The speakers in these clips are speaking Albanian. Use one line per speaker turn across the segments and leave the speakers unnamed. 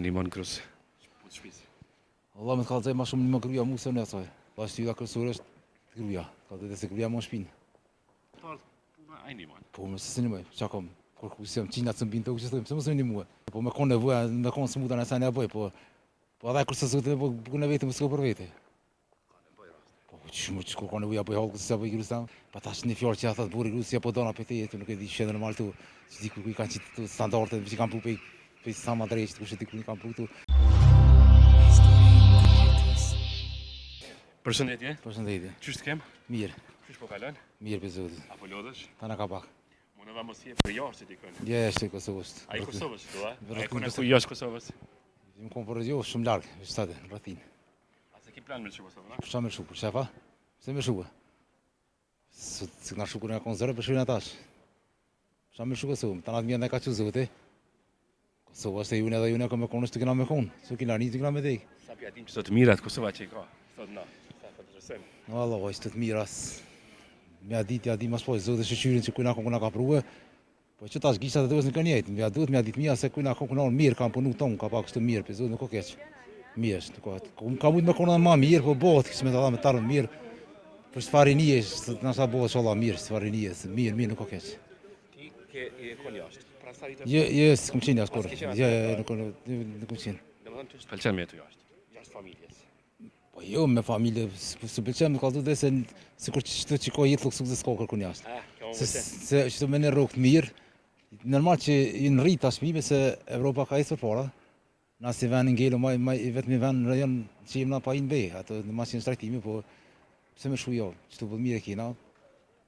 ndihmon krus punë shtëpisë?
Allah me të kallëzoj ma shumë një më gruja mu se në asaj. Pa shtylla kërësore është gruja. Ka të dhe se gruja më shpinë.
Puna ai ndihmon.
Po më se një mëj, qa kom, kur ku sem qinat së mbinë të u që thëjmë, se më së një mua. Po me konë nevoja, me konë së muda në sajnë e bëj, po edhe kërë se zote, po ku në vete më s'ko për vete. Po që kur ka nevoja bëj halë kësë se bëj grusë tam, pa tash një fjallë që ja thëtë buri grusë, ja po dona për te jetë, nuk e di që në normal tu, që di ku i kanë qitë standarte, që kanë pru pej sa ma drejtë, ku që di ku i kanë pru tu.
Përshëndetje.
Përshëndetje.
Qysh të kem?
Mirë,
Qysh po kalon?
mirë për zotit.
Apo lodhesh?
Ta në ka pak.
Mundova mos je për jashtë ti kënë.
Je, është e Kosovës.
Ai Kosovës këtu, a?
Vërtet,
Ai konë
vërtet.
ku jashtë Kosovës.
Më kom për radio shumë largë, shtatë, në rrëthin.
A se ki plan me të Kosovën, a?
Për qa me shu, për shefa? Se me shu? Se këna shu kërë nga konë zërë, për shu në tash. Për qa me shu Kosovë, të natë mjën dhe ka që zote. Kosovë është e june dhe june ka me konë, është të kena me konë. Që kina një të kina me dhejkë.
Sa pja dim që sot mirat Kosova që i ka. Sot na. Sa po të rësem.
Në Allah, është të të miras. Mja dit, ja di mas pojë, zote shqyrin që kujna ka pruve. Po që tash gishat e dojës në kënë jetë, mja dit mija se kujna mirë, kam punu tonë, ka pak është mirë, për zote nuk o keqë. Mirë është, ka mujtë me konë ma mirë, po botë, kështë me të dha me tarën mirë. Për sfarinije, nështë ta botë sholla mirë, sfarinije, mirë, nuk o keqë.
Ti ke konë jashtë. Pra sa vitë?
Je, s'kum qenë jashtë kur. Nuk kom qenë.
Domethënë ty s'pëlqen me jetu jashtë. Jashtë familjes.
Po jo, me familje, së pëlqen me kaltu dhe se kur që që ka jetë luksu dhe s'ka kërkun jashtë.
Kjo më
Se që të me në rrugë të mirë, normal që i në rritë tashmime se Evropa ka ecë për para. Na si ven ngelu, vetëm i ven në rajon që jemi na pa i në bej, ato në masinë shtrajtimi, po pse me shu jo, që të bëllë mire kina.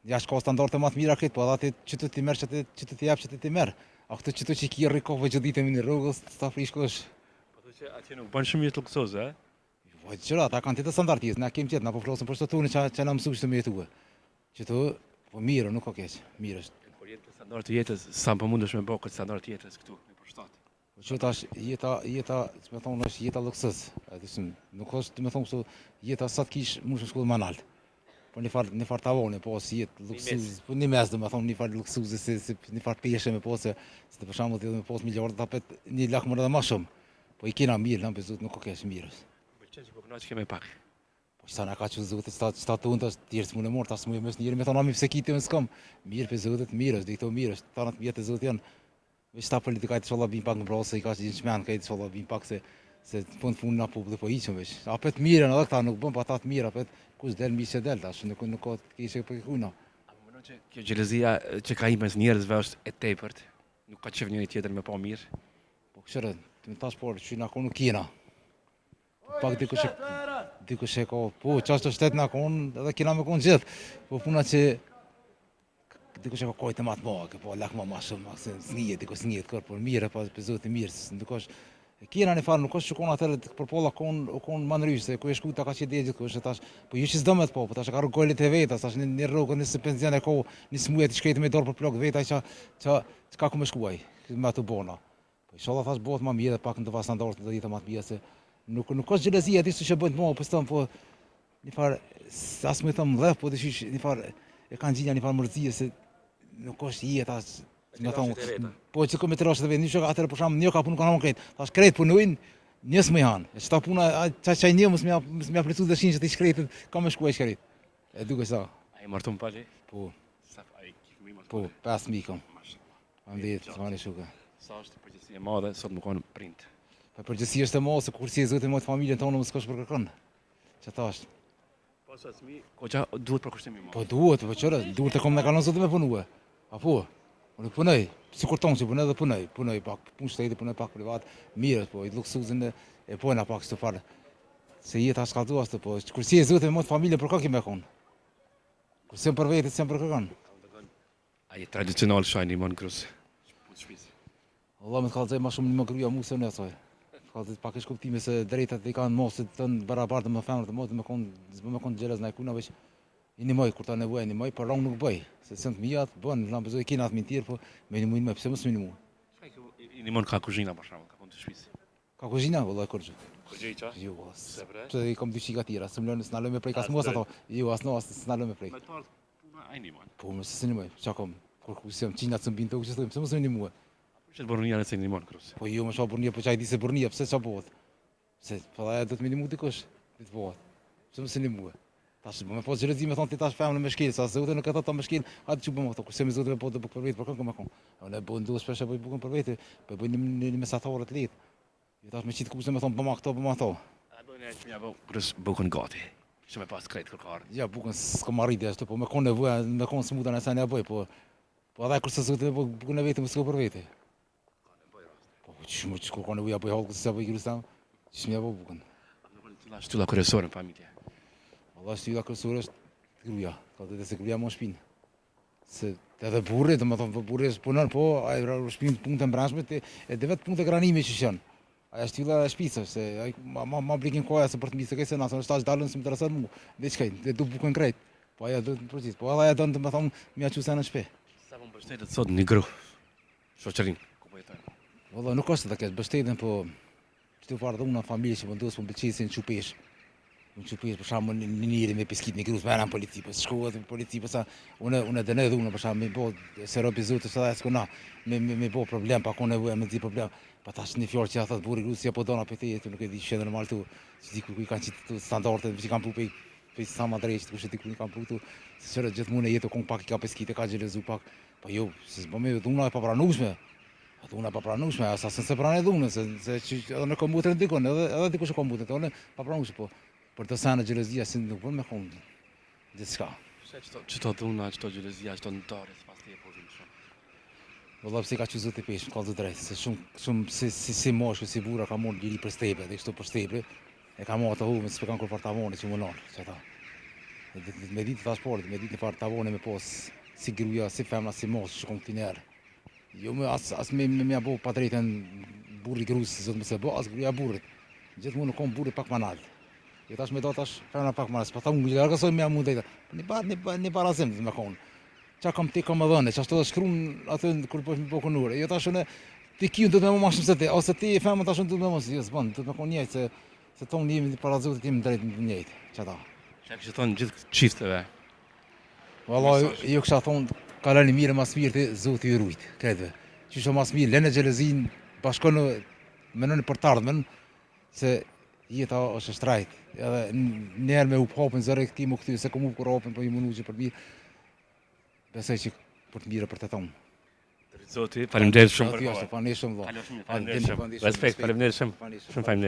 Jashtë ka standarte ma të mira këtë, po atë që të ti merë, që të ti jepë, që të ti merë. A këtë që të që ki rrikove që ditëm në rrugës, të ta frishkosh.
Po të që atje nuk bën shumë jetë luksoze, e?
Po qëra, ata kanë të standartizë, na kem tjetë, na po flosëm për shtatune që na mësu që të me jetue. Që të, po mirë, nuk ka keq, mirë është.
Kur jetë standard të jetës, sa po mundesh me bë këtë standard të jetës këtu në përshtat.
Po që tash jeta, që me thonë është jeta luksës. Nuk është, me thonë kështu, jeta sa të kish mund të shkollë më nalt. Po një far tavone, po si jetë luksuz, po një mes, me thonë një far luksuze, se një far peshe me po se të për shembull të me pos miliardë, ta pet një lakë më edhe më shumë. Po i kena mirë, në për zotë nuk ka keq mirë.
Pëlqen që po kënaqesh që me pak.
Po sa na ka që zotë, sta të unë, tjerë s'mu në morë, ta s'mu e mes njëri me thonë, mi pse kite më s'kam. Mirë për zotë, mirë është, dhe këto mirë është, ta në të vjetë e zotë janë. Veç ta politikajt që Allah bin pak në brasë, i ka që gjithë shmenë, kajtë që Allah bin pak se fund na publi po iqëm veç. Apet mirën edhe këta nuk bën, pa ta të mirë, apet kush del mi që del, tash nuk ka të kishe për kujna.
A më mënon që kjo gjelozia që ka i mes njerëzve është e tepërt, nuk ka qef njëri tjetër me pa mirë?
Po këshërë, të më tash por, që na konë nuk kina. Pak dikush e ka, po qashtë të shtetë na konë, edhe kina me konë gjithë. Po puna që dikush e ka kojtë ma të magë, po lakë ma shumë, dikush s'ngijet kërë, por mirë, po për zotë mirë, nuk është. Kjena një farë, nuk është që konë atërë për pola konë ma në ryshë, se ku e shku ta ka që dhe gjithë kështë, tash, po ju që s'do me të po tash e ka rrugollit e veta, tash një rrugë, një penzion e ko, një smujet i shkejtë me dorë për plokë veta, që ka ku me shkuaj, me atë bona. Po inshallah thash bëhet ma mirë dhe pak në të standardet dhe jetë ma të mirë, se nuk është gjelezia, ati që bëjnë të ma, po një farë, as me thëmë dhef, po dëshish një farë, e kanë gjinja një farë mërzije, se nuk është jetë as me thonë, po që këmë të rrashët e vetë, një që atërë për shamë, një ka punu kanë hanë krejtë, ta është krejtë punojnë, njës më janë, e që ta puna, qaj një mësë me aplicu dhe shinë që të ishë krejtë, ka me shkuaj shkrejtë, e duke sa.
A i martu më pali?
Po,
A i kikumi martu
po, 5 kam,
Mashallah.
të mani shuka.
Sa është përgjithësi e madhe, sot më konë print.
Pa përgjësi është e madhe, se kur si e zote mojtë familjen tonë, më s'kosh për kërkën, që ta është.
Po sa smi, ko qa duhet për kushtimi madhe?
Po duhet, po qërë, duhet të kom në kanon zote me punue, a po. Unë punoj, si kur tonë që punoj dhe punoj pak, punë shteti, punoj pak privat, mirët, po i luksuzin e pojna pak së farë, se jetë a shkalltu ashtë, po kur si e zote me motë familje, për ka ki me konë? Kur sem për vetit, sem për kërkan?
A i tradicional shaj një mënë krus, punë shpisë.
Allah me të kalëzaj ma shumë një më gruja mu se në asaj. Kalëzaj pak e shkuptime se drejtat i kanë mosit të në barabartë me femrë të mosit me konë gjelez në e kuna veç. I një moj, kur ta nevoj, një moj, për rongë nuk bëj. Se sënë të mijat, bën, në pëzoj kina atë mintirë, po me një mujnë me, pëse mësë me një mujnë.
I një mënë ka kuzhina, për shumë, ka punë të shpisë.
Ka kuzhina, vëllaj, kërgjë.
Kërgjë i qa?
Jo, as.
Se bre?
Që i kom dy qika tira, së më lënë, së në lënë me prej, ka së mos ato. Jo, as no, as së në lënë me prej.
Me të ardhë, puna a i një mënë.
Po, më se një moj, qa kom, kur ku sem, qinat së mbinë të u që thëjmë, pëse mësë me një mujnë.
Që të burnia në se një monë krus.
Po jo më shoh burnia, po çaj di se burnia, pse ça bëhet? Se po ajo do të minimu dikush, ti të bëhet. Pse mos e nimu? Tash po më po xhelozi më thon ti tash famën me shkel, sa zotë nuk e thot ta me shkel, atë çu bëmë ato, kurse me zotë me po të buk për vetë, për këngë më kon. Unë po ndos shpesh apo bukën për vetë, po bëjmë në mesatorë të lehtë. Jo tash me çit kurse më thon bëmë këto, bëmë ato.
A do ne çmja po krus bukën gati. Që me pas krejt kërkar.
Ja bukën s'kam arrit ashtu, po më kon nevoja, më kon smuta në sa ne bëj, po edhe kurse zotë po bukën e vetë më s'ka për vetë. Po çmë çko kon nevoja bëj hallku se sa bëj krusam. Çmë apo bukën.
Nuk është shtylla kryesore në familje.
Valla shtylla kryesore është gruaja, ka të se gruaja më shpinë. Se edhe burri, domethënë burri punon, po ai shpinë punë të mbrëmshme e dhe vetë punë të granimit që janë. Aja shtylla e shpicës, se ai ma blikin koha se për të mbisë kësaj natën, është tash dalën se më intereson mua. Diçka, dhe du bukën krejt. Po aja do të proces, po edhe aja don të më thon më aqu sa në shtëpi.
Sa po mbështetet sot një gru. Shoqërinë ku po jetojnë.
Valla nuk është të kesh mbështetjen, po çdo farë dhuna familje që vendos po mbëlqesin çupesh. Unë çupesh për shembull në njëri me piskit në grus me anë polici, po shkohet në polici, po sa unë dënoj dhunë për shembull me bë se robi zotë sa as kona me bë problem, pa konë nevojë me di problem. Pa tash një fjalë që ja thot burri grus, ja po dona për të, nuk e di çë normal tu, si diku ku kanë çit standarde, që kanë punë pe sa më drejt, kush e di ku kanë punë tu, se çfarë gjithmonë jeto kon pak ka piskit e ka xhelezu pak. Po jo, se bëmë dhuna e papranueshme. Dhuna papranueshme, asa se pranë dhunën, se edhe në kombutën dikon, edhe dikush e kombutën tonë, papranueshme po. Për të sanë xhelozia si nuk bën me kon diçka.
Çto dhuna, çto xhelozia, çto ndorë, pas ti e po vim shumë.
Valla pse ka qenë zotë pesh, ka të drejtë, se shumë si moshë, si burra ka marrë liri për stepe, dhe kështu për stepe, e ka marrë të humbë, s'e kanë kur për tavone që munon, çata. Me ditë pasport, me ditë për tavone me pos si gruaja, si femra, si moshë, shkon këtiner. Jo më as me apo pa drejtën burri grus, zotë më se bë, as gruaja burrit. Gjithmonë nuk kon burri pak manal. Jo tash me do tash femra pak manal, pa thamë largësoj me amu drejtë. Në barazim me kon. Qa kam ti kam dhënë, që ashtu dhe shkruan atë kur po më bokën ure. Jo tash unë ti kiu do të më mashëm se ti, ose ti femra tash do të më mos, jo s'bën, do të më kon njëjtë se tonë jemi para zotit tim drejt njëjtë, çata.
Çka kishte thonë gjithë çifteve.
Valla jo kisha thonë kalani mirë mas mirë ti zoti ju rujt, kretëve. Qysha mas mirë lënë xhelozin, bashkonë menoni për të ardhmen se jeta është shtrajt. Edhe njerë me u hapën zëre këti më këty, se kom u kur hapën, po i mundu që për mirë. Besoj që për të mirë për të tonë.
Zoti, faleminderit shumë për kohë.
Faleminderit shumë.
Respekt, faleminderit shumë. Shumë faleminderit.